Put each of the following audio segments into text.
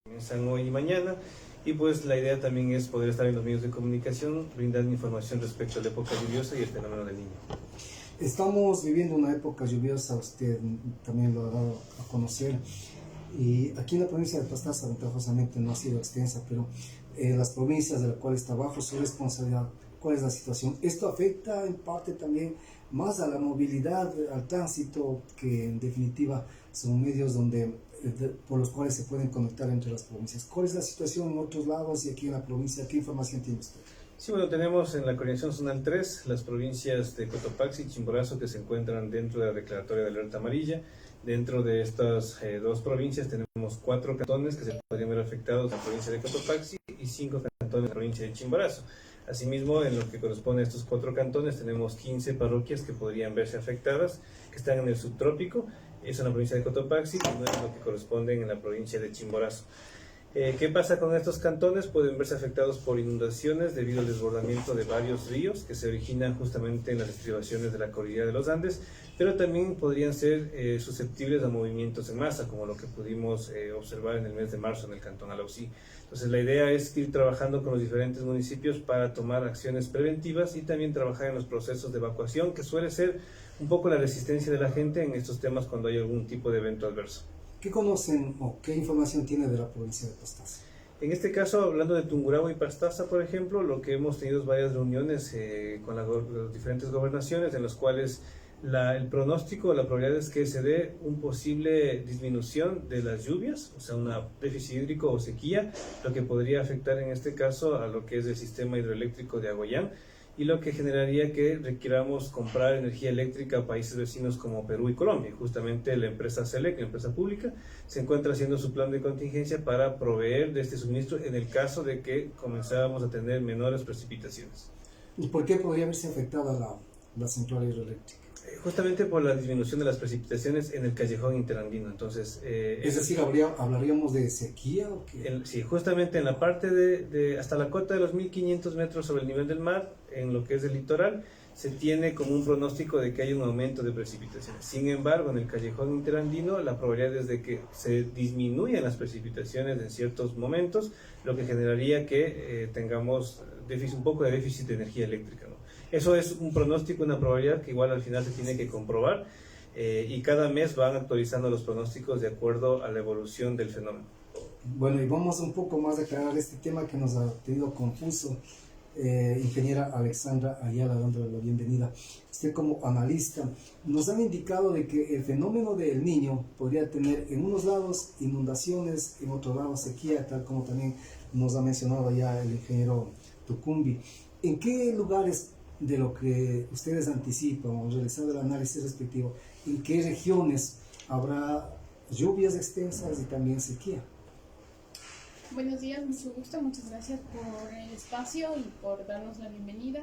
Comienzan hoy y mañana, y pues la idea también es poder estar en los medios de comunicación, brindar información respecto a la época lluviosa y el fenómeno del Niño. Estamos viviendo una época lluviosa, usted también lo ha dado a conocer, y aquí en la provincia de Pastaza ventajosamente no ha sido extensa, pero las provincias de las cuales está bajo su responsabilidad, ¿cuál es la situación? Esto afecta en parte también más a la movilidad, al tránsito, que en definitiva son medios por los cuales se pueden conectar entre las provincias. ¿Cuál es la situación en otros lados y aquí en la provincia? ¿Qué información tiene usted? Sí, bueno, tenemos en la coordinación zonal 3 las provincias de Cotopaxi y Chimborazo que se encuentran dentro de la declaratoria de alerta amarilla. Dentro de estas dos provincias tenemos 4 cantones que se podrían ver afectados en la provincia de Cotopaxi y 5 cantones en la provincia de Chimborazo. Asimismo, en lo que corresponde a estos 4 cantones, tenemos 15 parroquias que podrían verse afectadas, que están en el subtrópico, eso en la provincia de Cotopaxi, y 9 lo que corresponden en la provincia de Chimborazo. ¿Qué pasa con estos cantones? Pueden verse afectados por inundaciones debido al desbordamiento de varios ríos que se originan justamente en las estribaciones de la cordillera de los Andes, pero también podrían ser susceptibles a movimientos en masa, como lo que pudimos observar en el mes de marzo en el cantón Alausí. Entonces la idea es ir trabajando con los diferentes municipios para tomar acciones preventivas y también trabajar en los procesos de evacuación, que suele ser un poco la resistencia de la gente en estos temas cuando hay algún tipo de evento adverso. ¿Qué conocen o qué información tiene de la provincia de Pastaza? En este caso, hablando de Tungurahua y Pastaza, por ejemplo, lo que hemos tenido es varias reuniones con las diferentes gobernaciones en las cuales el pronóstico, la probabilidad es que se dé una posible disminución de las lluvias, o sea, un déficit hídrico o sequía, lo que podría afectar en este caso a lo que es el sistema hidroeléctrico de Agoyán, y lo que generaría que requiramos comprar energía eléctrica a países vecinos como Perú y Colombia. Justamente la empresa SELEC, la empresa pública, se encuentra haciendo su plan de contingencia para proveer de este suministro en el caso de que comenzáramos a tener menores precipitaciones. ¿Y por qué podría verse afectada la central hidroeléctrica? Justamente por la disminución de las precipitaciones en el callejón interandino. Entonces, es decir, ¿hablaríamos de sequía o qué? Sí, justamente en la parte de hasta la cota de los 1500 metros sobre el nivel del mar, en lo que es el litoral, se tiene como un pronóstico de que hay un aumento de precipitaciones. Sin embargo, en el callejón interandino, la probabilidad es de que se disminuyan las precipitaciones en ciertos momentos, lo que generaría que tengamos un poco de déficit de energía eléctrica, ¿no? Eso es un pronóstico, una probabilidad que igual al final se tiene que comprobar, y cada mes van actualizando los pronósticos de acuerdo a la evolución del fenómeno. Bueno, y vamos un poco más a aclarar este tema que nos ha tenido confuso. Ingeniera Alexandra Ayala, dándole la bienvenida. Usted como analista, nos han indicado de que el fenómeno del Niño podría tener en unos lados inundaciones, en otros lados sequía, tal como también nos ha mencionado ya el ingeniero Tucumbi. ¿En qué lugares de lo que ustedes anticipan, realizando el análisis respectivo, en qué regiones habrá lluvias extensas y también sequía? Buenos días, mucho gusto, muchas gracias por el espacio y por darnos la bienvenida.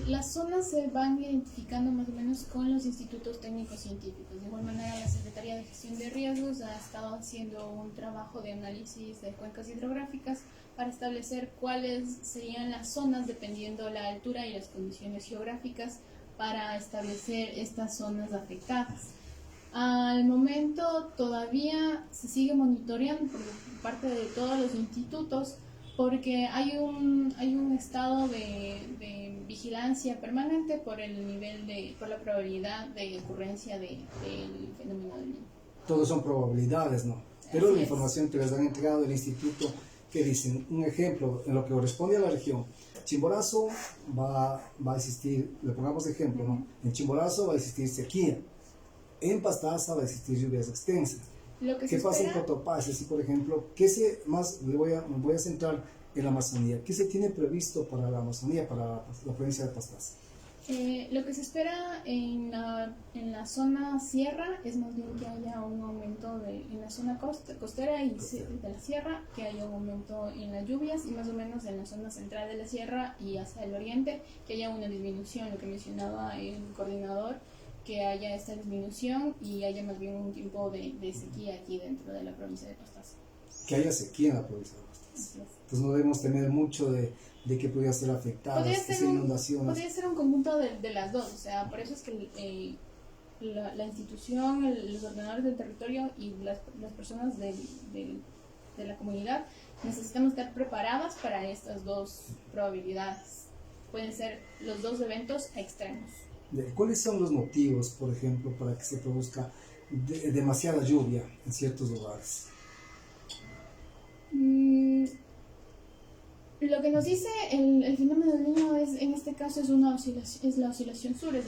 Las zonas se van identificando más o menos con los institutos técnicos científicos. De igual manera, la Secretaría de Gestión de Riesgos ha estado haciendo un trabajo de análisis de cuencas hidrográficas para establecer cuáles serían las zonas dependiendo la altura y las condiciones geográficas para establecer estas zonas afectadas. Al momento todavía se sigue monitoreando por parte de todos los institutos porque hay un estado de vigilancia permanente por el nivel por la probabilidad de ocurrencia del fenómeno del Niño. Todos son probabilidades, ¿no? Pero Así la es. información que les han entregado del instituto, que dicen, un ejemplo, en lo que corresponde a la región, Chimborazo va a existir, le pongamos ejemplo, ¿no? En Chimborazo va a existir sequía. En Pastaza va a existir lluvias extensas. ¿Qué pasa en Cotopaxi? Si, por ejemplo, me voy a centrar en la Amazonía. ¿Qué se tiene previsto para la Amazonía, para la provincia de Pastaza? Lo que se espera en la zona sierra es más bien que haya un aumento en la zona costera y de la sierra, que haya un aumento en las lluvias, y más o menos en la zona central de la sierra y hacia el oriente que haya una disminución, lo que mencionaba el coordinador, que haya esta disminución y haya más bien un tiempo de sequía aquí dentro de la provincia de Pastaza. Que haya sequía en la provincia de Pastaza. Entonces no debemos temer mucho de que pudiera ser afectada esa inundación. Podría ser un conjunto de las dos, o sea, por eso es que la institución, los ordenadores del territorio y las personas de de la comunidad, necesitamos estar preparadas para estas dos probabilidades. Pueden ser los dos eventos extremos. ¿Cuáles son los motivos, por ejemplo, para que se produzca demasiada lluvia en ciertos lugares? Lo que nos dice el fenómeno del Niño es, en este caso, es la oscilación sur, es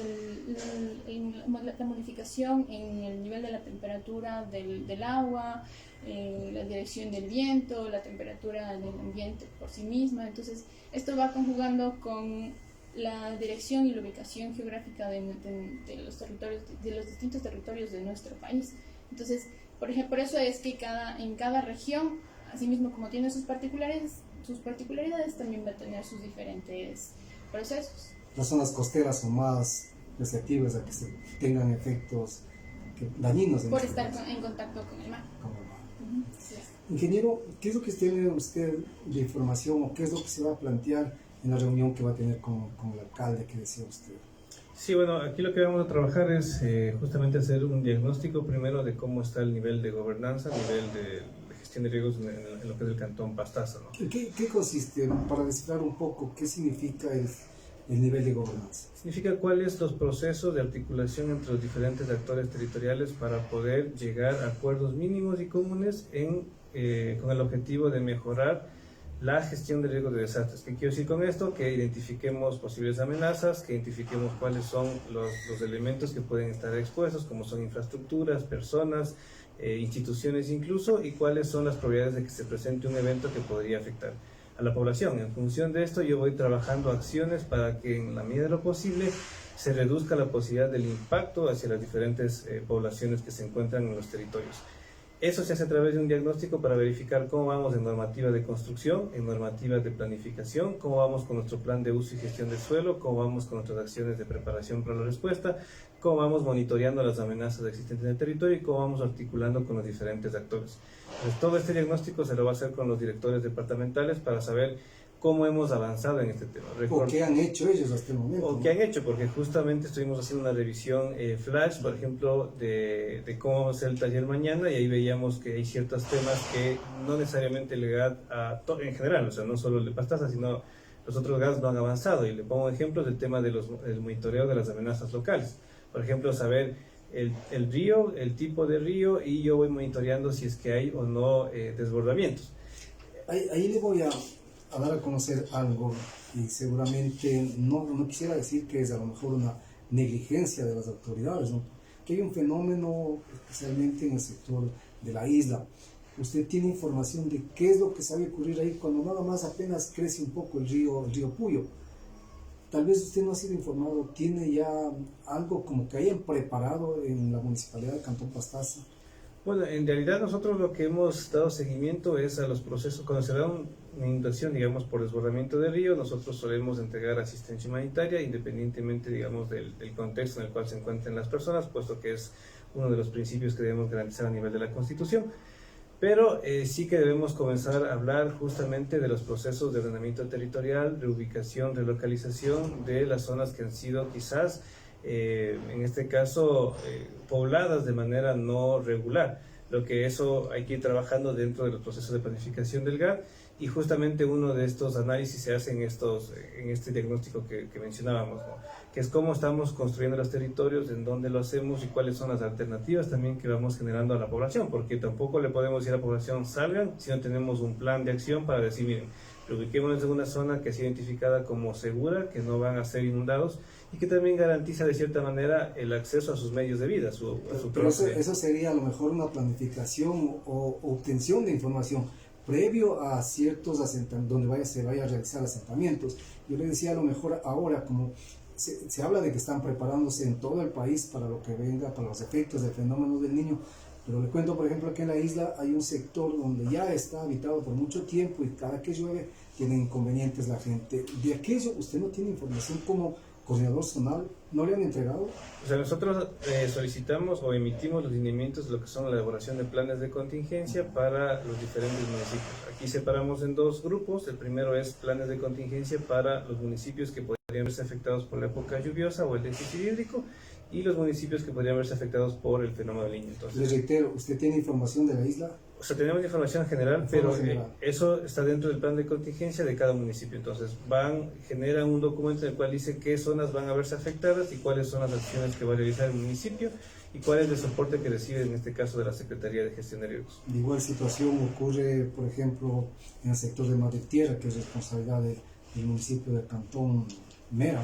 la modificación en el nivel de la temperatura del agua, la dirección del viento, la temperatura del ambiente por sí misma. Entonces, esto va conjugando con la dirección y la ubicación geográfica de los territorios, de los distintos territorios de nuestro país. Entonces, por ejemplo, por eso es que en cada región, asimismo como tiene sus particularidades, también va a tener sus diferentes procesos. Las zonas costeras son más receptivas a que se tengan efectos dañinos por estar en contacto con el mar. Sí. Ingeniero, ¿qué es lo que tiene usted de información o qué es lo que se va a plantear en la reunión que va a tener con el alcalde que decía usted? Sí, bueno, aquí lo que vamos a trabajar es justamente hacer un diagnóstico primero de cómo está el nivel de gobernanza, el nivel de gestión de riesgos en lo que es el cantón Pastaza, ¿no? ¿Qué consiste, para descifrar un poco, qué significa el nivel de gobernanza? Significa cuáles los procesos de articulación entre los diferentes actores territoriales para poder llegar a acuerdos mínimos y comunes con el objetivo de mejorar la gestión de riesgos de desastres. ¿Qué quiero decir con esto? Que identifiquemos posibles amenazas, que identifiquemos cuáles son los elementos que pueden estar expuestos, como son infraestructuras, personas, instituciones incluso, y cuáles son las probabilidades de que se presente un evento que podría afectar a la población. En función de esto, yo voy trabajando acciones para que en la medida de lo posible se reduzca la posibilidad del impacto hacia las diferentes poblaciones que se encuentran en los territorios. Eso se hace a través de un diagnóstico para verificar cómo vamos en normativa de construcción, en normativa de planificación, cómo vamos con nuestro plan de uso y gestión del suelo, cómo vamos con nuestras acciones de preparación para la respuesta, cómo vamos monitoreando las amenazas existentes en el territorio y cómo vamos articulando con los diferentes actores. Entonces, todo este diagnóstico se lo va a hacer con los directores departamentales para saber cómo hemos avanzado en este tema. ¿O qué han hecho ellos hasta el momento? O qué han hecho, porque justamente estuvimos haciendo una revisión flash, por ejemplo, de cómo vamos a hacer el taller mañana, y ahí veíamos que hay ciertos temas que no necesariamente el GAD en general, o sea, no solo el de Pastaza, sino los otros GADs no han avanzado. Y le pongo ejemplos del tema del monitoreo de las amenazas locales. Por ejemplo, saber el río, el tipo de río, y yo voy monitoreando si es que hay o no desbordamientos. Ahí le voy a dar a conocer algo, y seguramente no quisiera decir que es a lo mejor una negligencia de las autoridades, ¿no? Que hay un fenómeno, especialmente en el sector de la isla. Usted tiene información de qué es lo que sabe ocurrir ahí cuando nada más apenas crece un poco el río Puyo. Tal vez usted no ha sido informado, tiene ya algo como que hayan preparado en la municipalidad de Cantón Pastaza. Bueno, en realidad nosotros lo que hemos dado seguimiento es a los procesos. Cuando se da una inundación, digamos, por desbordamiento de río, nosotros solemos entregar asistencia humanitaria independientemente, digamos, del contexto en el cual se encuentren las personas, puesto que es uno de los principios que debemos garantizar a nivel de la Constitución. Pero sí que debemos comenzar a hablar justamente de los procesos de ordenamiento territorial, reubicación, relocalización de las zonas que han sido quizás en este caso pobladas de manera no regular. Lo que eso hay que ir trabajando dentro de los procesos de planificación del GAD, y justamente uno de estos análisis se hace en este diagnóstico que mencionábamos, ¿no? Que es cómo estamos construyendo los territorios, en dónde lo hacemos y cuáles son las alternativas también que vamos generando a la población, porque tampoco le podemos decir a la población salgan si no tenemos un plan de acción para decir, miren, reubiquémonos en una zona que sea identificada como segura, que no van a ser inundados, y que también garantiza de cierta manera el acceso a sus medios de vida, Pero eso sería a lo mejor una planificación o obtención de información previo a ciertos asentamientos, donde se vaya a realizar asentamientos. Yo le decía, a lo mejor ahora, como se habla de que están preparándose en todo el país para lo que venga, para los efectos del fenómeno del Niño, pero le cuento, por ejemplo, que en la isla hay un sector donde ya está habitado por mucho tiempo y cada que llueve tiene inconvenientes la gente. De aquello usted no tiene información como coordinador zonal, ¿no le han entregado? O sea, nosotros solicitamos o emitimos los lineamientos de lo que son la elaboración de planes de contingencia para los diferentes municipios. Aquí separamos en dos grupos. El primero es planes de contingencia para los municipios que podrían verse afectados por la época lluviosa o el déficit hídrico, y los municipios que podrían verse afectados por el fenómeno del Niño. Entonces, Les reitero, ¿usted tiene información de la isla? O sea, tenemos información general, pero general. eso está dentro del plan de contingencia de cada municipio. Entonces, generan un documento en el cual dice qué zonas van a verse afectadas y cuáles son las acciones que va a realizar el municipio y cuál es el soporte que recibe en este caso de la Secretaría de Gestión de Riesgos. De igual situación ocurre, por ejemplo, en el sector de Madre Tierra, que es responsabilidad del municipio del Cantón Mera.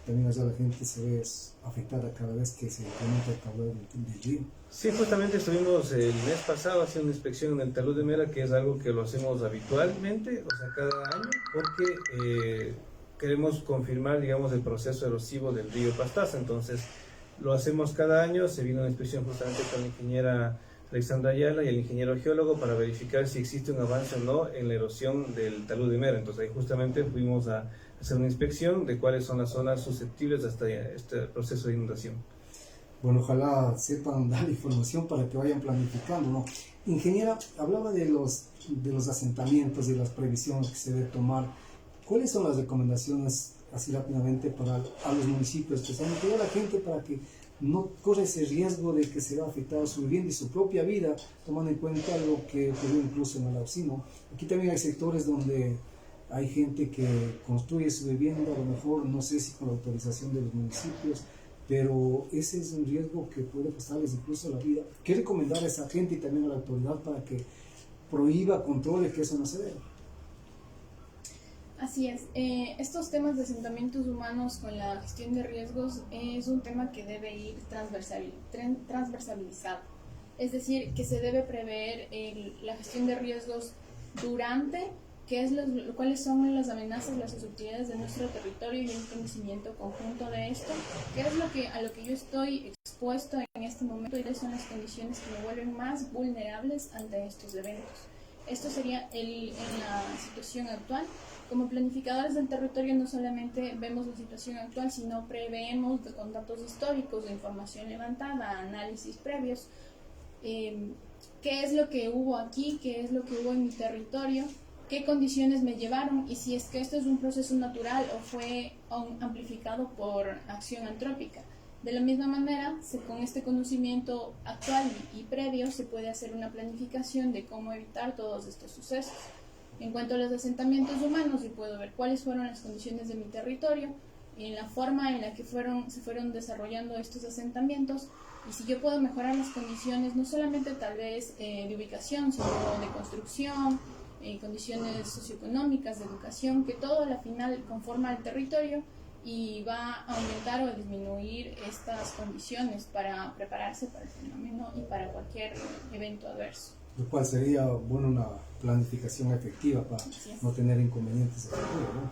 También allá la gente se ve afectada cada vez que se incrementa el caudal del río. Sí, justamente estuvimos el mes pasado haciendo una inspección en el talud de Mera, que es algo que lo hacemos habitualmente, o sea, cada año, porque queremos confirmar, digamos, el proceso erosivo del río Pastaza. Entonces, lo hacemos cada año. Se vino una inspección justamente con la ingeniera Alexandra Ayala y el ingeniero geólogo para verificar si existe un avance o no en la erosión del talud de Mera. Entonces, ahí justamente fuimos a hacer una inspección de cuáles son las zonas susceptibles a este proceso de inundación. Bueno, ojalá sepan dar información para que vayan planificando, ¿no? Ingeniera, hablaba de los asentamientos y las previsiones que se debe tomar. ¿Cuáles son las recomendaciones, así rápidamente, para a los municipios, especialmente a la gente, para que no corre ese riesgo de que se va a afectar su vivienda y su propia vida, tomando en cuenta lo que ocurrió incluso en el Alaucino? Aquí también hay sectores donde hay gente que construye su vivienda, a lo mejor no sé si con la autorización de los municipios, pero ese es un riesgo que puede costarles incluso la vida. ¿Qué recomendar a esa gente y también a la autoridad para que prohíba, controle que eso no se dé? Así es, estos temas de asentamientos humanos con la gestión de riesgos es un tema que debe ir transversalizado, es decir, que se debe prever la gestión de riesgos durante, cuáles son las amenazas, las susceptibilidades de nuestro territorio y un conocimiento conjunto de esto, qué es a lo que yo estoy expuesto en este momento y cuáles son las condiciones que me vuelven más vulnerables ante estos eventos. Esto sería en la situación actual. Como planificadores del territorio no solamente vemos la situación actual, sino preveemos con datos históricos, de información levantada, análisis previos, qué es lo que hubo aquí, qué es lo que hubo en mi territorio, qué condiciones me llevaron y si es que esto es un proceso natural o fue amplificado por acción antrópica. De la misma manera, con este conocimiento actual y previo se puede hacer una planificación de cómo evitar todos estos sucesos. En cuanto a los asentamientos humanos, yo puedo ver cuáles fueron las condiciones de mi territorio, en la forma en la que se fueron desarrollando estos asentamientos, y si yo puedo mejorar las condiciones, no solamente tal vez de ubicación, sino de construcción, condiciones socioeconómicas, de educación, que todo al final conforma el territorio y va a aumentar o a disminuir estas condiciones para prepararse para el fenómeno y para cualquier evento adverso. Lo cual sería bueno una planificación efectiva para no tener inconvenientes en el futuro, ¿no?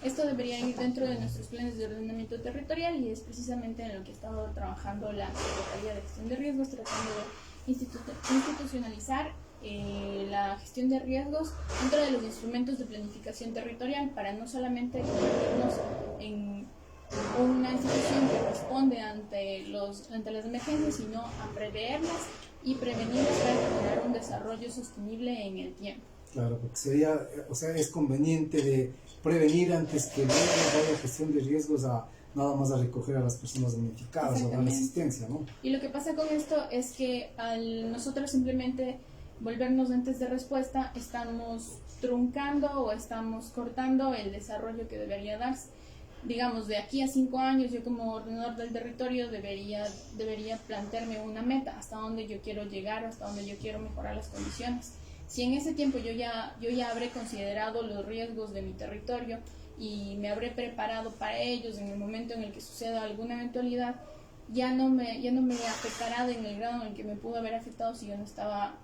Esto debería ir dentro de nuestros planes de ordenamiento territorial y es precisamente en lo que ha estado trabajando la Secretaría de Gestión de Riesgos, tratando de institucionalizar la gestión de riesgos dentro de los instrumentos de planificación territorial para no solamente convertirnos en una institución que responde ante las emergencias, sino a preverlas y prevenirlas para generar un desarrollo sostenible en el tiempo. Claro, porque sería, o sea, es conveniente de prevenir antes que luego vaya gestión de riesgos a nada más a recoger a las personas damnificadas o dar asistencia, ¿no? Y lo que pasa con esto es que al nosotros simplemente volvernos entes de respuesta, estamos truncando o estamos cortando el desarrollo que debería darse. Digamos, de aquí a 5 años, yo como ordenador del territorio debería plantearme una meta, hasta dónde yo quiero llegar, hasta dónde yo quiero mejorar las condiciones. Si en ese tiempo yo ya habré considerado los riesgos de mi territorio y me habré preparado para ellos en el momento en el que suceda alguna eventualidad, ya no me afectará en el grado en el que me pudo haber afectado si yo no estaba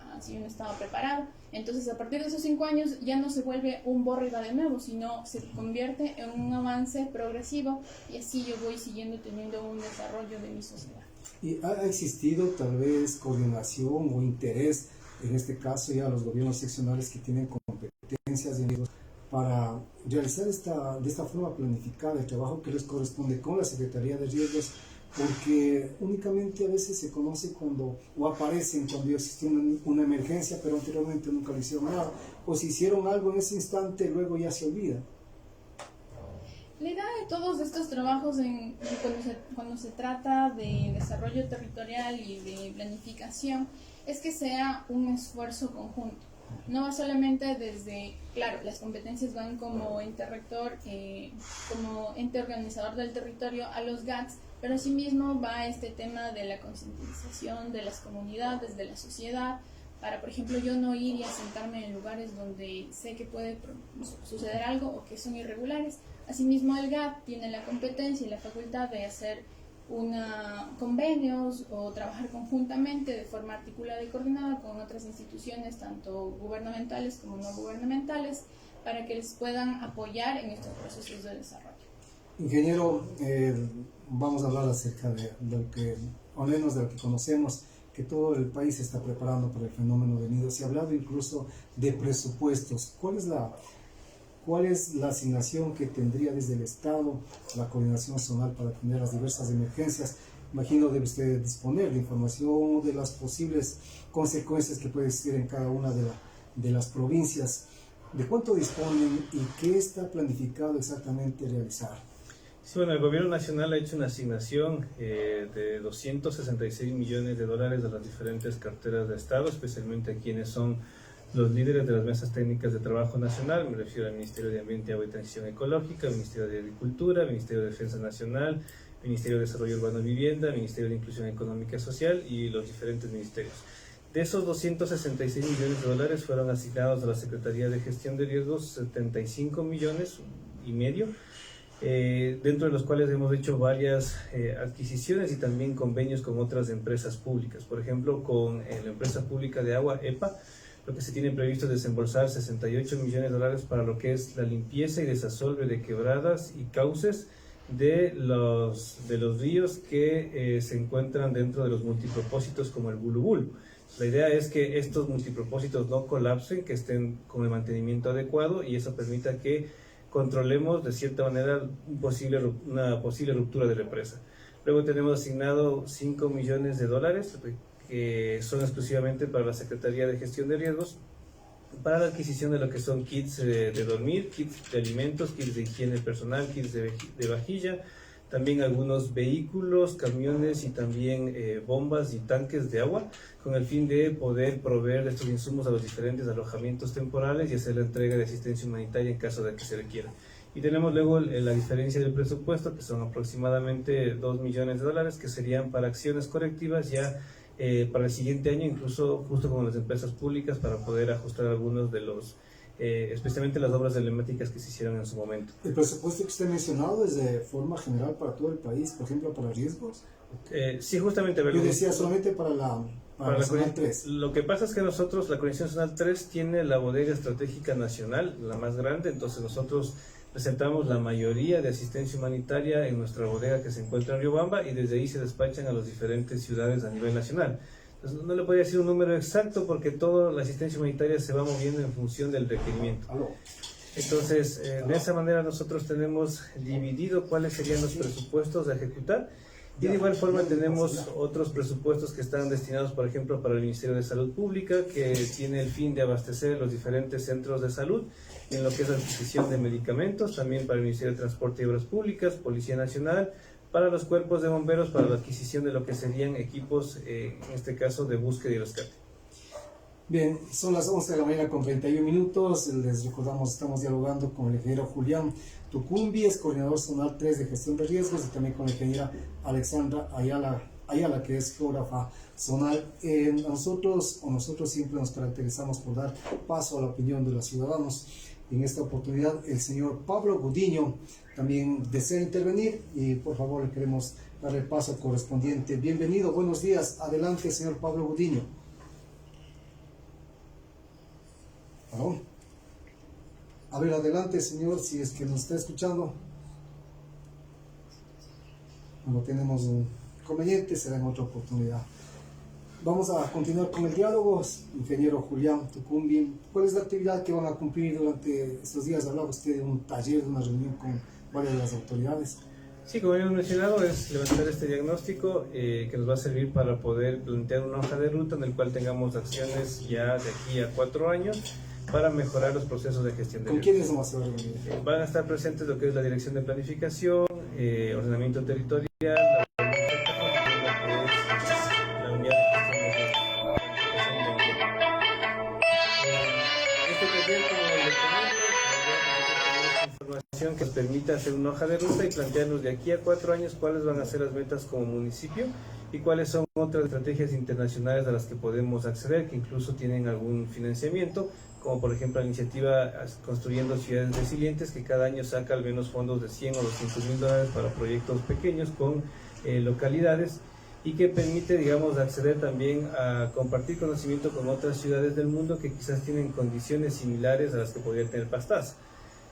preparado. Entonces, a partir de esos 5 años ya no se vuelve un borriga de nuevo, sino se convierte en un avance progresivo y así yo voy siguiendo teniendo un desarrollo de mi sociedad. ¿Y ha existido tal vez coordinación o interés, en este caso ya los gobiernos seccionales que tienen competencias y amigos, para realizar de esta forma planificada el trabajo que les corresponde con la Secretaría de Riesgos? Porque únicamente a veces se conoce o aparecen cuando ya existió una emergencia, pero anteriormente nunca le hicieron nada, o si hicieron algo en ese instante, luego ya se olvida. La idea de todos estos trabajos cuando se trata de desarrollo territorial y de planificación es que sea un esfuerzo conjunto. No va solamente desde, claro, las competencias van como ente rector, como ente organizador del territorio a los GATS, pero asimismo va este tema de la concientización de las comunidades, de la sociedad, para, por ejemplo, yo no ir y asentarme en lugares donde sé que puede suceder algo o que son irregulares. Asimismo, el GAT tiene la competencia y la facultad de hacer convenios o trabajar conjuntamente de forma articulada y coordinada con otras instituciones, tanto gubernamentales como no gubernamentales, para que les puedan apoyar en estos procesos de desarrollo. Ingeniero, vamos a hablar acerca de lo que, o menos de lo que conocemos, que todo el país se está preparando para el fenómeno venido. Se ha hablado incluso de presupuestos. ¿Cuál es la asignación que tendría desde el Estado la coordinación zonal para atender las diversas emergencias? Imagino debe usted disponer de información de las posibles consecuencias que puede existir en cada una de las provincias. ¿De cuánto disponen y qué está planificado exactamente realizar? Sí, bueno, el gobierno nacional ha hecho una asignación de 266 millones de dólares a las diferentes carteras de Estado, especialmente a quienes son los líderes de las mesas técnicas de trabajo nacional. Me refiero al Ministerio de Ambiente, Agua y Transición Ecológica, al Ministerio de Agricultura, al Ministerio de Defensa Nacional, Ministerio de Desarrollo Urbano y Vivienda, Ministerio de Inclusión Económica y Social y los diferentes ministerios. De esos 266 millones de dólares fueron asignados a la Secretaría de Gestión de Riesgos 75 millones y medio, dentro de los cuales hemos hecho varias adquisiciones y también convenios con otras empresas públicas. Por ejemplo, con la empresa pública de agua, EPA, lo que se tiene previsto es desembolsar 68 millones de dólares para lo que es la limpieza y desasolve de quebradas y cauces de los ríos que se encuentran dentro de los multipropósitos como el Bulubul. La idea es que estos multipropósitos no colapsen, que estén con el mantenimiento adecuado y eso permita que controlemos de cierta manera una posible ruptura de represa. Luego tenemos asignado 5 millones de dólares que son exclusivamente para la Secretaría de Gestión de Riesgos, para la adquisición de lo que son kits de dormir, kits de alimentos, kits de higiene personal, kits de vajilla, también algunos vehículos, camiones y también bombas y tanques de agua, con el fin de poder proveer estos insumos a los diferentes alojamientos temporales y hacer la entrega de asistencia humanitaria en caso de que se requiera. Y tenemos luego la diferencia del presupuesto, que son aproximadamente 2 millones de dólares, que serían para acciones correctivas ya para el siguiente año, incluso justo con las empresas públicas, para poder ajustar algunos de los, especialmente las obras emblemáticas que se hicieron en su momento. ¿El presupuesto que usted ha mencionado es de forma general para todo el país, por ejemplo, para riesgos? Sí, justamente. Yo decía solamente para la Zonal 3. Lo que pasa es que nosotros, la Coordinación Zonal 3 tiene la bodega estratégica nacional, la más grande, entonces nosotros presentamos la mayoría de asistencia humanitaria en nuestra bodega que se encuentra en Riobamba y desde ahí se despachan a las diferentes ciudades a nivel nacional. Entonces, no le podría decir un número exacto porque toda la asistencia humanitaria se va moviendo en función del requerimiento. Entonces, de esa manera nosotros tenemos dividido cuáles serían los presupuestos a ejecutar y de igual forma tenemos otros presupuestos que están destinados, por ejemplo, para el Ministerio de Salud Pública, que tiene el fin de abastecer los diferentes centros de salud en lo que es la adquisición de medicamentos, también para el Ministerio de Transporte y Obras Públicas, Policía Nacional, para los cuerpos de bomberos, para la adquisición de lo que serían equipos, en este caso, de búsqueda y rescate. Bien, son las 11 de la mañana con 31 minutos. Les recordamos, estamos dialogando con el ingeniero Julián Tucumbi, es coordinador zonal 3 de gestión de riesgos, y también con la ingeniera Alexandra Ayala, que es geógrafa zonal. Nosotros siempre nos caracterizamos por dar paso a la opinión de los ciudadanos. En esta oportunidad, el señor Pablo Gudiño también desea intervenir y por favor le queremos dar el paso correspondiente. Bienvenido, buenos días. Adelante, señor Pablo Gudiño. ¿Aló? A ver, adelante, señor, si es que nos está escuchando. No tenemos un inconveniente, será en otra oportunidad. Vamos a continuar con el diálogo. Ingeniero Julián Tucumbi, ¿cuál es la actividad que van a cumplir durante estos días? Hablaba usted de un taller, de una reunión con varias de las autoridades. Sí, como hemos mencionado, es levantar este diagnóstico que nos va a servir para poder plantear una hoja de ruta en el cual tengamos acciones ya de aquí a 4 años para mejorar los procesos de gestión de riesgos. ¿Con quiénes vamos a reunir? Van a estar presentes lo que es la Dirección de Planificación, Ordenamiento Territorial, la Unidad de Gestión de Riesgos. este taller, como le comento, información que nos permita hacer una hoja de ruta y plantearnos de aquí a 4 años cuáles van a ser las metas como municipio y cuáles son otras estrategias internacionales a las que podemos acceder, que incluso tienen algún financiamiento, como por ejemplo la iniciativa Construyendo Ciudades Resilientes, que cada año saca al menos fondos de 100 o 200 mil dólares para proyectos pequeños con localidades, y que permite, digamos, acceder también a compartir conocimiento con otras ciudades del mundo que quizás tienen condiciones similares a las que podría tener Pastaza.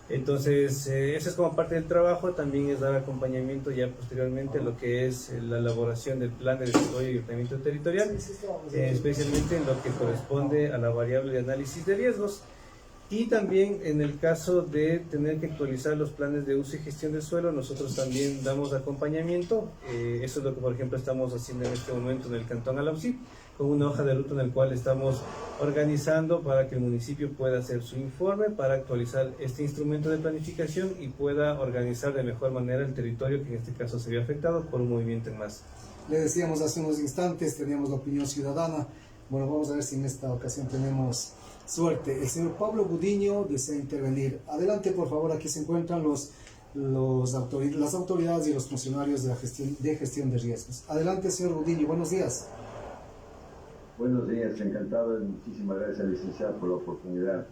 Entonces, eso es como parte del trabajo. También es dar acompañamiento ya posteriormente a lo que es la elaboración del plan de desarrollo y ordenamiento territorial, especialmente en lo que corresponde a la variable de análisis de riesgos. Y también en el caso de tener que actualizar los planes de uso y gestión del suelo, nosotros también damos acompañamiento. Eso es lo que, por ejemplo, estamos haciendo en este momento en el Cantón Alausí, con una hoja de ruta en la cual estamos organizando para que el municipio pueda hacer su informe, para actualizar este instrumento de planificación y pueda organizar de mejor manera el territorio que en este caso se vio afectado por un movimiento en masa. Le decíamos hace unos instantes, teníamos la opinión ciudadana. Bueno, vamos a ver si en esta ocasión tenemos suerte. El señor Pablo Gudiño desea intervenir. Adelante, por favor, aquí se encuentran las autoridades y los funcionarios de gestión de riesgos. Adelante, señor Gudiño, buenos días. Buenos días, encantado, muchísimas gracias, licenciado, por la oportunidad.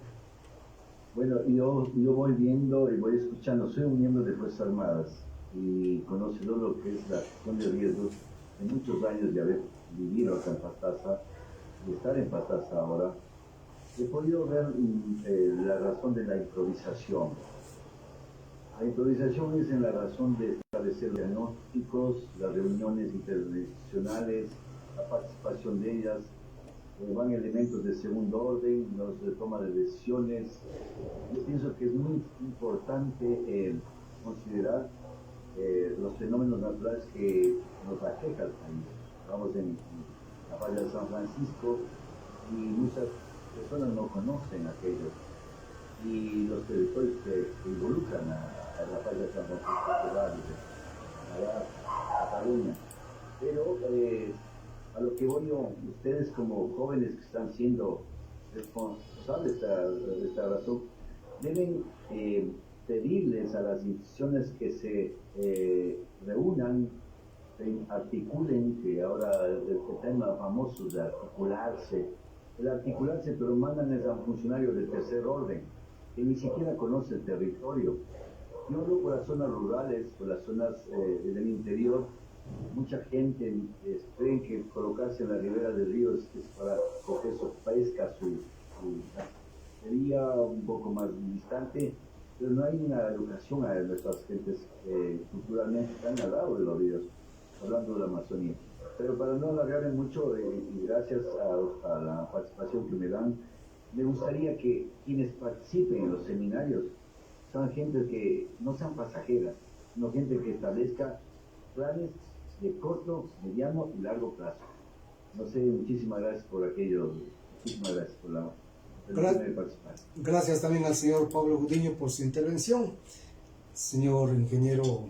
Bueno, yo voy viendo y voy escuchando, soy un miembro de Fuerzas Armadas y conocedor lo que es la gestión de riesgos de muchos años de haber vivido acá en Pastaza y estar en Pastaza ahora. He podido ver la razón de la improvisación. La improvisación es en la razón de establecer los diagnósticos, las reuniones interinstitucionales, la participación de ellas, van elementos de segundo orden, los de toma de decisiones. Yo pienso que es muy importante considerar los fenómenos naturales que nos aquejan al país. Estamos en la falla de San Francisco y muchas personas no conocen aquello. Y los territorios que involucran a la falla de San Francisco, a Cataluña. Pero a lo que voy yo, ustedes como jóvenes que están siendo responsables de esta razón, deben pedirles a las instituciones que se reúnan, se articulen, que ahora el tema famoso de articularse, pero mandan a un funcionario de tercer orden, que ni siquiera conoce el territorio. Yo hablo por las zonas rurales, por las zonas del interior. Mucha gente cree que colocarse en la ribera del río es para coger su pesca, su sería un poco más distante, pero no hay una educación a nuestras gentes culturalmente están al lado de los ríos, hablando de la Amazonía. Pero para no alargarme mucho, y gracias a la participación que me dan, me gustaría que quienes participen en los seminarios sean gente que no sean pasajeras, sino gente que establezca planes de corto, mediano y largo plazo. No sé, muchísimas gracias por aquello, muchísimas gracias por la oportunidad de participar. Gracias también al señor Pablo Gudiño por su intervención. Señor ingeniero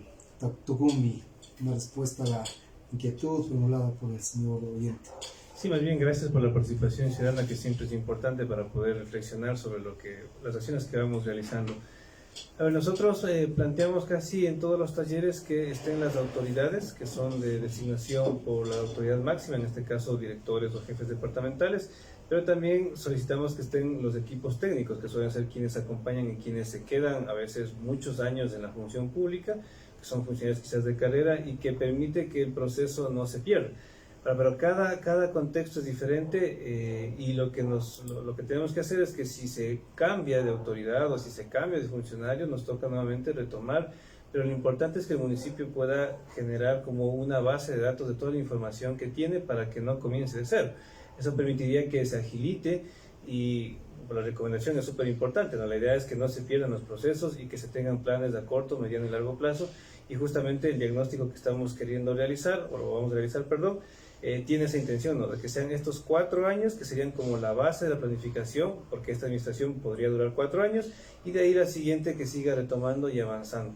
Tugumbi, una respuesta a la inquietud formulada por el señor oyente. Sí, más bien gracias por la participación ciudadana, que siempre es importante para poder reflexionar sobre las acciones que vamos realizando. A ver, nosotros planteamos casi en todos los talleres que estén las autoridades, que son de designación por la autoridad máxima, en este caso directores o jefes departamentales, pero también solicitamos que estén los equipos técnicos, que suelen ser quienes acompañan y quienes se quedan a veces muchos años en la función pública, que son funcionarios quizás de carrera y que permite que el proceso no se pierda. Pero cada contexto es diferente y lo que tenemos que hacer es que si se cambia de autoridad o si se cambia de funcionario, nos toca nuevamente retomar, pero lo importante es que el municipio pueda generar como una base de datos de toda la información que tiene para que no comience de cero. Eso permitiría que se agilite y la recomendación es súper importante, ¿no? La idea es que no se pierdan los procesos y que se tengan planes a corto, mediano y largo plazo, y justamente el diagnóstico que estamos queriendo realizar, o lo vamos a realizar, perdón, tiene esa intención, ¿no? De que sean estos 4 años que serían como la base de la planificación, porque esta administración podría durar 4 años, y de ahí la siguiente que siga retomando y avanzando.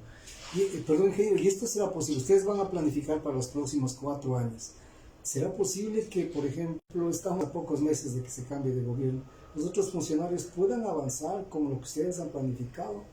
Perdón, ingeniero, ¿y esto será posible? Ustedes van a planificar para los próximos 4 años. ¿Será posible que, por ejemplo, estamos a pocos meses de que se cambie de gobierno, los otros funcionarios puedan avanzar con lo que ustedes han planificado?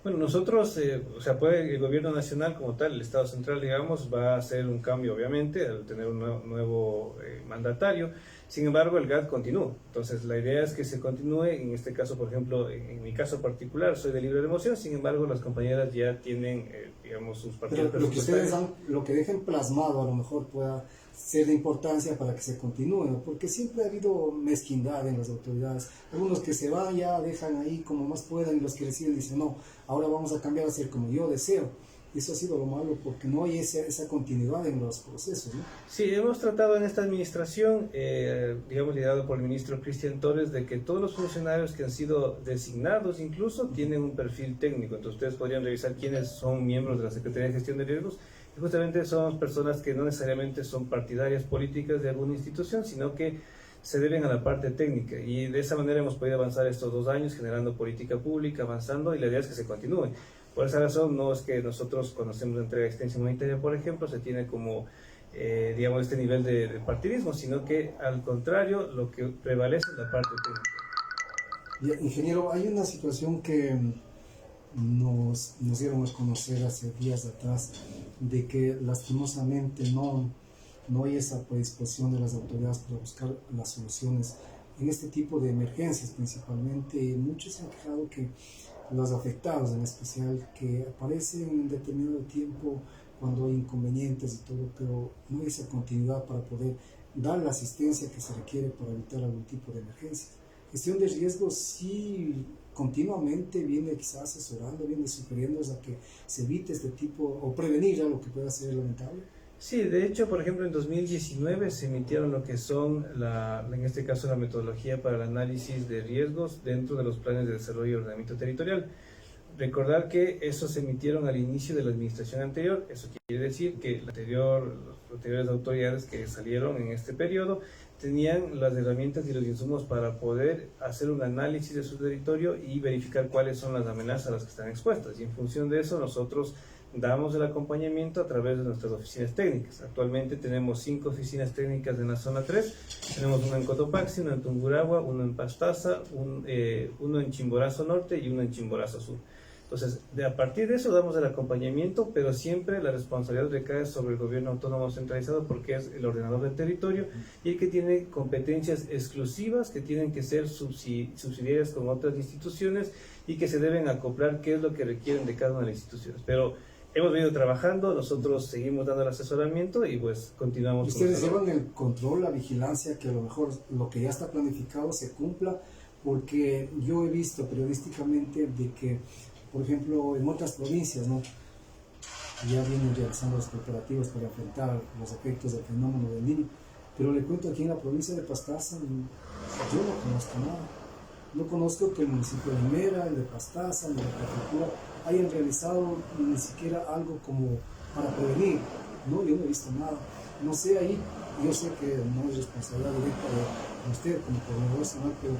Bueno, nosotros, o sea, puede el gobierno nacional como tal, el Estado central, digamos, va a hacer un cambio, obviamente, al tener un nuevo mandatario. Sin embargo, el GAT continúa. Entonces, la idea es que se continúe. En este caso, por ejemplo, en mi caso particular, soy de libre emoción. Sin embargo, las compañeras ya tienen, digamos, sus partidos Pero lo que ustedes presupuestarios. lo que dejen plasmado a lo mejor pueda ser de importancia para que se continúe, ¿no? Porque siempre ha habido mezquindad en las autoridades. Algunos que se van ya dejan ahí como más puedan y los que reciben dicen, no, ahora vamos a cambiar a ser como yo deseo. Y eso ha sido lo malo porque no hay esa continuidad en los procesos, ¿no? Sí, hemos tratado en esta administración, digamos, liderado por el ministro Cristian Torres, de que todos los funcionarios que han sido designados incluso tienen un perfil técnico. Entonces ustedes podrían revisar quiénes son miembros de la Secretaría de Gestión de Riesgos. Y justamente son personas que no necesariamente son partidarias políticas de alguna institución, sino que se deben a la parte técnica. Y de esa manera hemos podido avanzar estos 2 años generando política pública, avanzando, y la idea es que se continúe. Por esa razón, no es que nosotros cuando hacemos la entrega de asistencia humanitaria, por ejemplo, se tiene como, digamos, este nivel de partidismo, sino que al contrario, lo que prevalece es la parte técnica. Ingeniero, hay una situación que nos dieron a conocer hace días atrás, de que lastimosamente no hay esa predisposición de las autoridades para buscar las soluciones en este tipo de emergencias principalmente. Muchos se han quejado que los afectados en especial, que aparecen en determinado tiempo cuando hay inconvenientes y todo, pero no hay esa continuidad para poder dar la asistencia que se requiere para evitar algún tipo de emergencia. Gestión de riesgos sí continuamente viene quizás asesorando, viene sugiriendo a que se evite este tipo, o prevenir algo que pueda ser lamentable. Sí, de hecho, por ejemplo, en 2019 se emitieron lo que son, en este caso, la metodología para el análisis de riesgos dentro de los planes de desarrollo y ordenamiento territorial. Recordar que esos se emitieron al inicio de la administración anterior. Eso quiere decir que las anteriores autoridades que salieron en este periodo tenían las herramientas y los insumos para poder hacer un análisis de su territorio y verificar cuáles son las amenazas a las que están expuestas. Y en función de eso, nosotros damos el acompañamiento a través de nuestras oficinas técnicas. Actualmente tenemos 5 oficinas técnicas en la zona 3. Tenemos una en Cotopaxi, una en Tungurahua, una en Pastaza, uno en Chimborazo Norte y uno en Chimborazo Sur. Entonces, a partir de eso damos el acompañamiento, pero siempre la responsabilidad recae sobre el gobierno autónomo centralizado, porque es el ordenador del territorio y el que tiene competencias exclusivas que tienen que ser subsidiarias con otras instituciones y que se deben acoplar qué es lo que requieren de cada una de las instituciones. Pero hemos venido trabajando, nosotros seguimos dando el asesoramiento y pues continuamos. ¿Ustedes llevan el control, la vigilancia, que a lo mejor lo que ya está planificado se cumpla? Porque yo he visto periodísticamente de que, por ejemplo, en otras provincias, ¿no?, ya vienen realizando los preparativos para enfrentar los efectos del fenómeno del Niño, pero le cuento, aquí en la provincia de Pastaza yo no conozco nada. No conozco que el municipio de Mera, el de Pastaza, el de la prefectura hayan realizado ni siquiera algo como para prevenir. No, yo no he visto nada. No sé ahí, yo sé que no es responsabilidad directa de usted como coordinador nacional, pero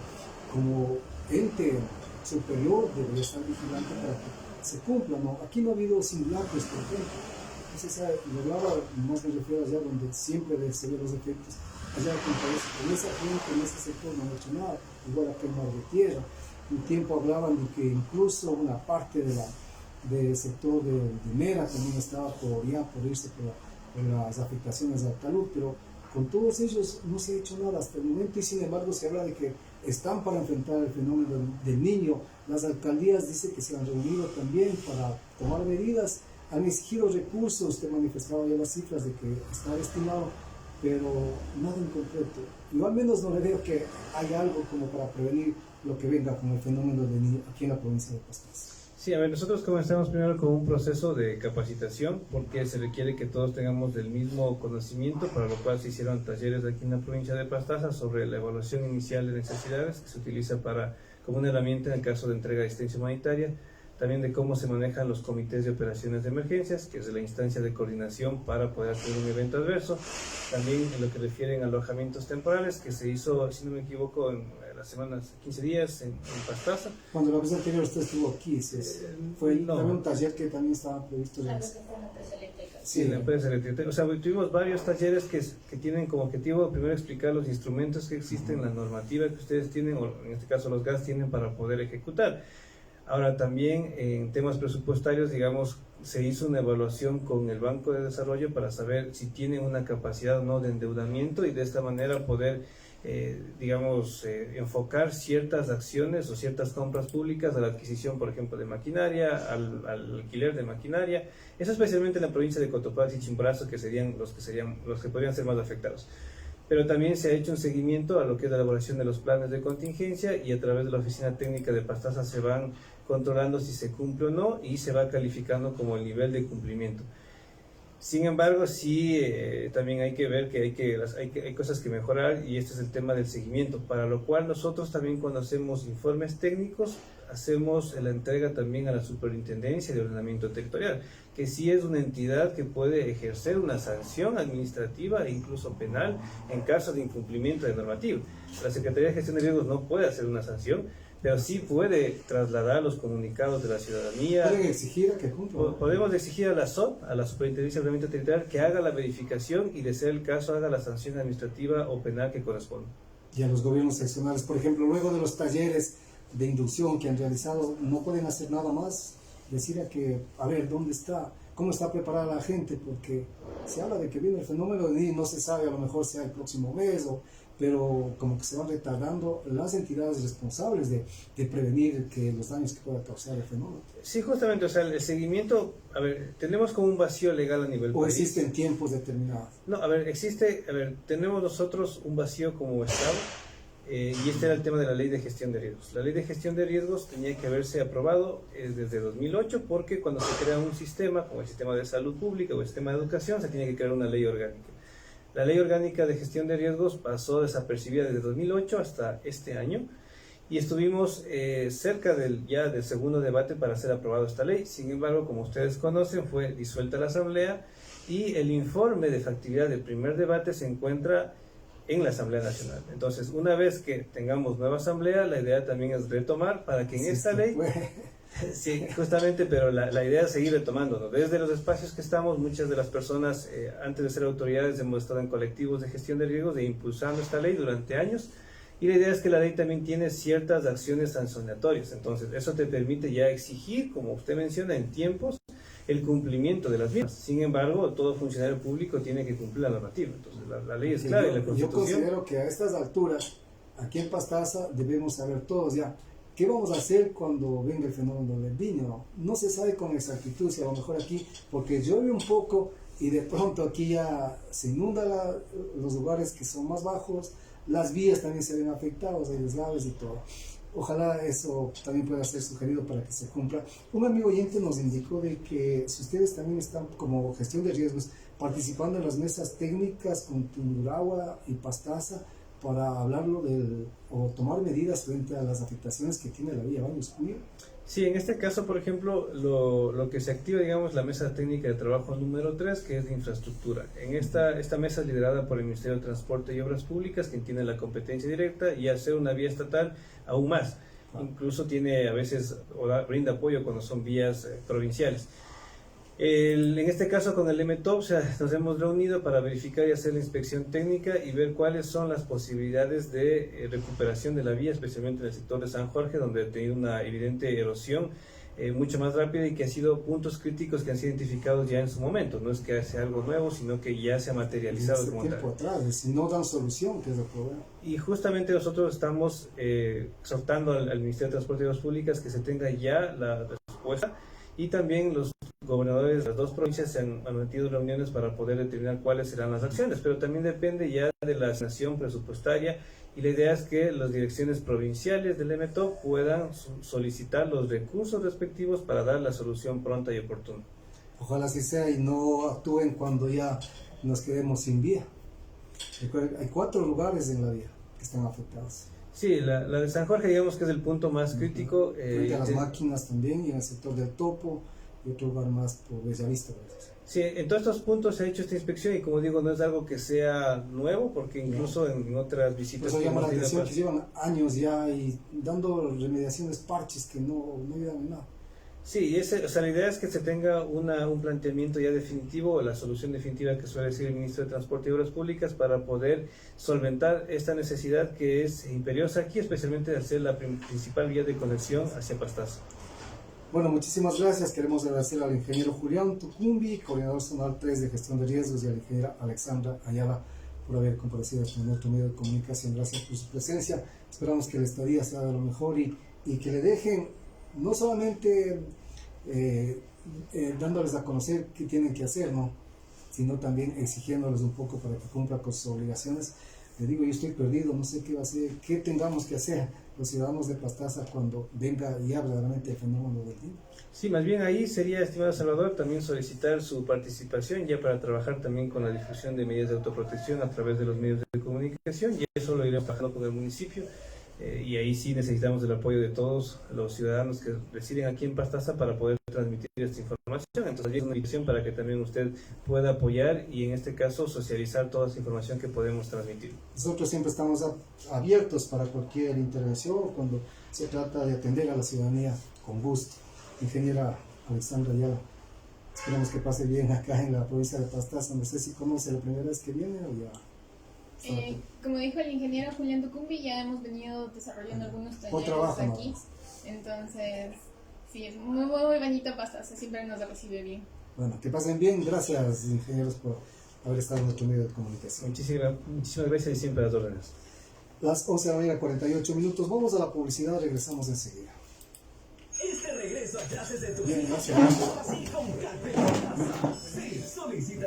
como ente superior debería estar vigilante para que se cumpla, ¿no? Aquí no ha habido simulacros, por ejemplo. Entonces, lo hablaba, más me refiero allá donde siempre se ven los efectos. Allá con esa gente, en ese sector no ha hecho nada, igual aquel Mar de Tierra. Un tiempo hablaban de que incluso una parte del sector de Mera también estaba por irse por las afectaciones de Altalud, pero con todos ellos no se ha hecho nada hasta el momento, y sin embargo se habla de que están para enfrentar el fenómeno del Niño. Las alcaldías dicen que se han reunido también para tomar medidas, han exigido recursos, usted manifestaba ya las cifras de que está destinado, pero nada en concreto. Yo al menos no le veo que haya algo como para prevenir lo que venga con el fenómeno del Niño aquí en la provincia de Pastaza. Sí, a ver, nosotros comenzamos primero con un proceso de capacitación, porque se requiere que todos tengamos el mismo conocimiento, para lo cual se hicieron talleres aquí en la provincia de Pastaza sobre la evaluación inicial de necesidades, que se utiliza como una herramienta en el caso de entrega de asistencia humanitaria, también de cómo se manejan los comités de operaciones de emergencias, que es la instancia de coordinación para poder hacer un evento adverso, también en lo que refieren a alojamientos temporales, que se hizo, si no me equivoco, en las semanas, 15 días en Pastaza. Cuando la vez anterior usted estuvo aquí, fue no. un taller que también estaba previsto. Sí, la empresa eléctrica. O sea, tuvimos varios talleres que tienen como objetivo primero explicar los instrumentos que existen, la normativa que ustedes tienen, o en este caso los GAS tienen para poder ejecutar. Ahora también en temas presupuestarios, digamos, se hizo una evaluación con el Banco de Desarrollo para saber si tienen una capacidad o no de endeudamiento y de esta manera poder, enfocar ciertas acciones o ciertas compras públicas a la adquisición, por ejemplo, de maquinaria, al alquiler de maquinaria. Eso especialmente en la provincia de Cotopaxi y Chimborazo, que serían los que podrían ser más afectados. Pero también se ha hecho un seguimiento a lo que es la elaboración de los planes de contingencia y a través de la oficina técnica de Pastaza se van controlando si se cumple o no y se va calificando como el nivel de cumplimiento. Sin embargo, sí, también hay que ver que hay cosas que mejorar y este es el tema del seguimiento, para lo cual nosotros también cuando hacemos informes técnicos hacemos la entrega también a la Superintendencia de Ordenamiento Territorial, que sí es una entidad que puede ejercer una sanción administrativa e incluso penal en caso de incumplimiento de normativa. La Secretaría de Gestión de Riesgos no puede hacer una sanción, pero sí puede trasladar los comunicados de la ciudadanía. ¿Pueden exigir a que cumplan? Podemos exigir a la SOT, a la Superintendencia de Ordenamiento Territorial, que haga la verificación y, de ser el caso, haga la sanción administrativa o penal que corresponda. Y a los gobiernos seccionales, por ejemplo, luego de los talleres de inducción que han realizado, no pueden hacer nada más, decir a ver, ¿dónde está? ¿Cómo está preparada la gente? Porque se habla de que viene el fenómeno y no se sabe, a lo mejor sea el próximo mes, pero como que se van retardando las entidades responsables de prevenir que los daños que pueda causar el fenómeno. Sí, justamente, o sea, el seguimiento, tenemos como un vacío legal a nivel ¿O país. existen tiempos determinados? No, tenemos nosotros un vacío como Estado, y este era el tema de la Ley de Gestión de Riesgos. La Ley de Gestión de Riesgos tenía que haberse aprobado desde 2008, porque cuando se crea un sistema, como el sistema de salud pública o el sistema de educación, se tiene que crear una ley orgánica. La Ley Orgánica de Gestión de Riesgos pasó desapercibida desde 2008 hasta este año y estuvimos cerca del segundo debate para ser aprobado esta ley. Sin embargo, como ustedes conocen, fue disuelta la Asamblea y el informe de factibilidad del primer debate se encuentra en la Asamblea Nacional. Entonces, una vez que tengamos nueva Asamblea, la idea también es retomar para que en esta ley... Sí, justamente, pero la idea es seguir retomando, ¿no? Desde los espacios que estamos, muchas de las personas, antes de ser autoridades, hemos estado en colectivos de gestión de riesgos e impulsando esta ley durante años, y la idea es que la ley también tiene ciertas acciones sancionatorias. Entonces, eso te permite ya exigir, como usted menciona, en tiempos, el cumplimiento de las mismas. Sin embargo, todo funcionario público tiene que cumplir la normativa. Entonces, la ley es clara y la Constitución... Yo considero que a estas alturas, aquí en Pastaza, debemos saber todos ya ¿qué vamos a hacer cuando venga el fenómeno del Niño? No se sabe con exactitud si a lo mejor aquí, porque llueve un poco y de pronto aquí ya se inundan los lugares que son más bajos, las vías también se ven afectadas, hay deslaves y todo. Ojalá eso también pueda ser sugerido para que se cumpla. Un amigo oyente nos indicó de que si ustedes también están como gestión de riesgos participando en las mesas técnicas con Tungurahua y Pastaza, para hablarlo o tomar medidas frente a las afectaciones que tiene la vía Baños Cuyo. Sí, en este caso, por ejemplo, lo que se activa, digamos, la mesa técnica de trabajo número 3, que es de infraestructura. En esta mesa es liderada por el Ministerio de Transporte y Obras Públicas, quien tiene la competencia directa, y hacer una vía estatal aún más. Incluso tiene a veces, brinda apoyo cuando son vías provinciales. En este caso con el MTOP nos hemos reunido para verificar y hacer la inspección técnica y ver cuáles son las posibilidades de recuperación de la vía, especialmente en el sector de San Jorge, donde ha tenido una evidente erosión mucho más rápida y que ha sido puntos críticos que han sido identificados ya en su momento. No es que sea algo nuevo, sino que ya se ha materializado como tal. Si no dan solución, ¿qué es el problema? Y justamente nosotros estamos exhortando al Ministerio de Transporte y Obras Públicas que se tenga ya la respuesta, y también los gobernadores de las dos provincias se han metido reuniones para poder determinar cuáles serán las acciones, pero también depende ya de la asignación presupuestaria, y la idea es que las direcciones provinciales del MTOP puedan solicitar los recursos respectivos para dar la solución pronta y oportuna. Ojalá así sea y no actúen cuando ya nos quedemos sin vía. Hay 4 lugares en la vía que están afectados. Sí, la de San Jorge digamos que es el punto más crítico. Frente a las máquinas también, y en el sector del Topo, y otro lugar más por Bellavista. Sí, en todos estos puntos se ha hecho esta inspección y como digo, no es algo que sea nuevo, porque incluso en otras visitas... Eso llama la atención que llevan años ya y dando remediaciones, parches que no ayudan en nada. Sí, o sea, la idea es que se tenga un planteamiento ya definitivo, o la solución definitiva que suele decir el Ministro de Transporte y Obras Públicas, para poder solventar esta necesidad que es imperiosa aquí, especialmente al ser la principal vía de conexión hacia Pastaza. Bueno, muchísimas gracias. Queremos agradecer al ingeniero Julián Tucumbi, coordinador zonal 3 de gestión de riesgos, y a la ingeniera Alexandra Ayala por haber comparecido con nuestro medio de comunicación. Gracias por su presencia. Esperamos que la estadía sea de lo mejor y que le dejen no solamente dándoles a conocer qué tienen que hacer, ¿no?, sino también exigiéndoles un poco para que cumplan con sus obligaciones. Le digo, yo estoy perdido, no sé qué va a hacer, qué tengamos que hacer los ciudadanos de Pastaza cuando venga ya verdaderamente el fenómeno del día. Sí, más bien ahí sería, estimado Salvador, también solicitar su participación ya para trabajar también con la difusión de medidas de autoprotección a través de los medios de comunicación, y eso lo iremos trabajando con el municipio. Y ahí sí necesitamos el apoyo de todos los ciudadanos que residen aquí en Pastaza para poder transmitir esta información. Entonces hay una invitación para que también usted pueda apoyar y en este caso socializar toda esa información que podemos transmitir. Nosotros siempre estamos abiertos para cualquier intervención cuando se trata de atender a la ciudadanía con gusto. Ingeniera Alexandra Ayala, esperamos que pase bien acá en la provincia de Pastaza. No sé si conoce la primera vez que viene o ya. Como dijo el ingeniero Julián Tucumbi, ya hemos venido desarrollando algunos talleres aquí. Entonces, sí, muy bonito Pastaza, siempre nos recibe bien. Bueno, que pasen bien. Gracias, ingenieros, por haber estado en nuestro medio de comunicación. Muchísimas gracias y siempre a las órdenes. Las 11:48. Vamos a la publicidad, regresamos enseguida. Este regreso a clases de tu Bien, hijo gracias. así con carpetas. Sí, solicita